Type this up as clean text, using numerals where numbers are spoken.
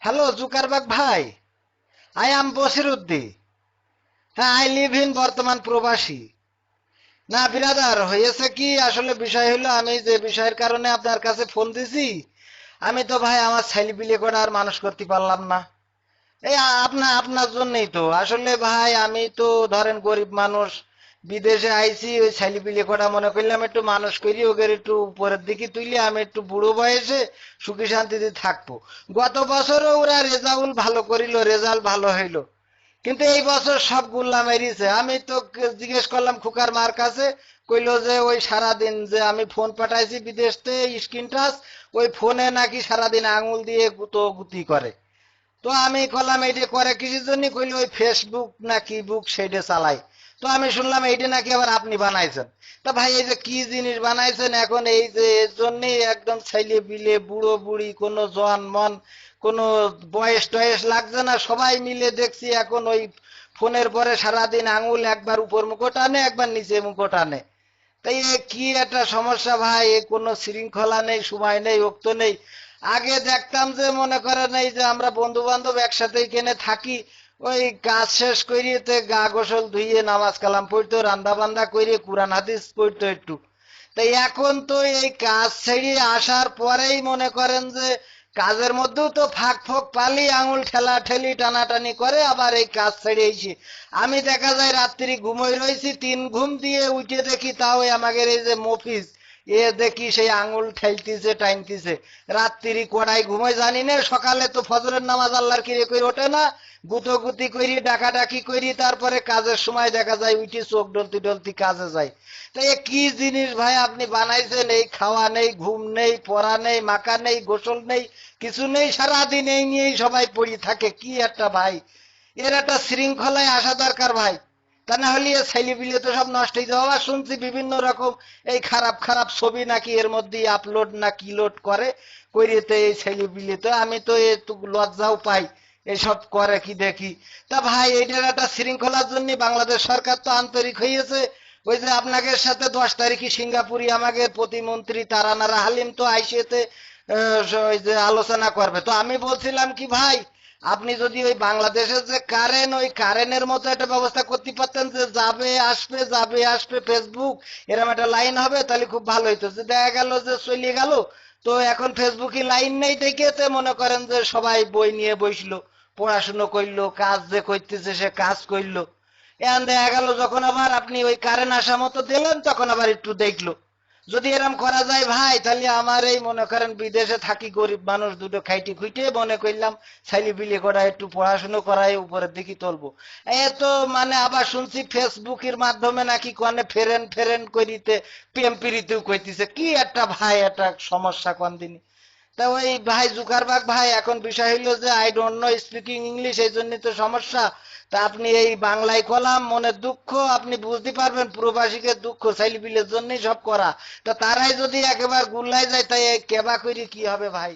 Hello Zuckerberg ভাই। I am Basiruddi. হ্যাঁ, I live in বর্তমান প্রবাসী। না বিরাদার, হয়েছে কি আসলে বিষয় হলো, আমি যে বিষয়ের কারণে আপনার কাছে ফোন দিছি, আমি তো ভাই আমার ছেলে পিলে করে আর মানুষ করতে পারলাম না। এই আপনার জন্যই তো আসলে ভাই, আমি তো ধরেন গরিব মানুষ, বিদেশে আইছি, ওই ছেলে পিলে কটা মনে করলাম একটু মানুষ করি, ওদের একটু উপরের দিকে তুইলে আমি একটু বুড়ো বয়সে সুখী শান্তিতে থাকবো। গত বছরও ওরা রেজাল্ট ভালো করিল, রেজাল্ট ভালো হইলো, কিন্তু এই বছর সব গুল্লা মেরিছে। আমি তো জিজ্ঞেস করলাম খুকার মার কাছে, কইলো যে ওই সারাদিন যে আমি ফোন পাঠাইছি বিদেশ থেকে স্ক্রিন টাচ, ওই ফোনে নাকি সারাদিন আঙুল দিয়ে গুতো গুতি করে। তো আমি কলাম এইটা করে কিসের জন্য, কইলো ওই ফেসবুক না কি বুক সেইটা চালাই। তো আমি শুনলাম এইটা নাকি আবার আপনি বানাইছেন। তা ভাই এই যে কি জিনিস বানাইছেন এখন, এই যে এর জন্যই একদম ছেলে বিলে বুড়ো বুড়ি কোনো জন মন কোনো বয়স টয়স লাগছে না, সবাই মিলে দেখছি এখন ওই ফোনের পরে সারাদিন আঙুল একবার উপর মুখো টানে একবার নিচে মুখো টানে। তাই এ কি একটা সমস্যা ভাই, এ কোনো শৃঙ্খলা নেই, সময় নেই, ওক্ত নেই। আগে দেখতাম যে মনে করেন এই যে আমরা বন্ধু বান্ধব একসাথে এখানে থাকি, ওই কাজ শেষ করিয়ে গা গোসল ধুইয়ে নামাজ কালাম পড়তো, রান্দা বান্দা করিয়ে কোরআন হাদিস পড়তো একটু। তাই এখন তো এই কাজ ছেড়ে আসার পরেই মনে করেন যে কাজের মধ্যেও তো ফাঁক ফোক পালি আঙুল ঠেলা ঠেলি টানাটানি করে, আবার এই কাজ ছেড়ে এসে আমি দেখা যায় রাত্রি ঘুমোই রয়েছি, 3 ঘুম দিয়ে উঠে দেখি তাও আমাদের এই যে মফিজ, এ দেখি সেই আঙুল ঠেলতিছে টাইনতিছে। রাত্রি কড়াই ঘুমোই জানি না, সকালে তো ফজরের নামাজ আল্লাহর কিরে করে ওঠে না, গুতোগুতি করি ডাকাডাকি করি, তারপরে কাজের সময় দেখা যায় উঠি চোখ ডলতি ডলতি কাজে যায়। তাই এ কি জিনিস ভাই আপনি বানাইছেন, এই খাওয়া নেই, ঘুম নেই, পড়া নেই, মাখা নেই, গোসল নেই, কিছু নেই, সারাদিন এই নিয়েই সবাই পড়ি থাকে, কি একটা ভাই, এর একটা শৃঙ্খলায় আসা দরকার ভাই। তা না হলে ছেলে পিলে তো সব নষ্ট হয়ে যাওয়া। আবার শুনছি বিভিন্ন রকম এই খারাপ খারাপ ছবি নাকি এর মধ্যে আপলোড না কি লোড করে, করিয়েতে এই ছেলে পিলে, তো আমি তো একটু লজ্জাও পাই এসব করে কি দেখি। তা ভাই এইটার একটা শৃঙ্খলার জন্য বাংলাদেশ সরকার তো আন্তরিক হয়েছে। ওই যে আপনাদের সাথে 10 তারিখে সিঙ্গাপুরি আমাদের প্রতিমন্ত্রী তারানারা হালিম তো আইসিতে ওই যে আলোচনা করবে। তো আমি বলছিলাম কি ভাই, আপনি যদি ওই বাংলাদেশের যে কারেন্ট, ওই কারেন্টের মতো একটা ব্যবস্থা করতে পারতেন, যে যাবে আসবে যাবে আসবে ফেসবুক, এরকম একটা লাইন হবে, তাহলে খুব ভালো হইতো। যে দেখা গেল যে চলে গেল, তো এখন ফেসবুকে লাইন নেই দেখে তো মনে করেন যে সবাই বই নিয়ে বসলো, পড়াশুনো করলো, কাজ যে করতেছে সে কাজ করলো। এখন দেখা গেল যখন আবার আপনি ওই কারেন্ট আসা মতো দিলেন, তখন আবার একটু দেখলো। যদি এরম করা যায় ভাই, তাহলে আমার এই মনে করেন বিদেশে থাকি গরিব মানুষ, দুটো খাইটি খুইটে মনে করলাম ছেলে বিলে করা একটু পড়াশুনো করাই উপরের দিকে তুলবো। এ তো মানে আবার শুনছি ফেসবুকের মাধ্যমে নাকি কনে ফেরেন ফেরেন করিতে প্রেম প্রীতিও কইতেছে, কি একটা ভাই একটা সমস্যা কোন দিনই। তা ওই ভাই জুকারবাগ ভাই, এখন বিষয় হইলো যে I don't know speaking English, এই জন্য তো সমস্যা। তা আপনি এই বাংলায় কলাম মনের দুঃখ, আপনি বুঝতে পারবেন প্রবাসীকে দুঃখ, ছেলেপিলের জন্যই সব করা। তা তারাই যদি একেবারে গুল্লাই যায়, তাই কেবা করি কি হবে ভাই।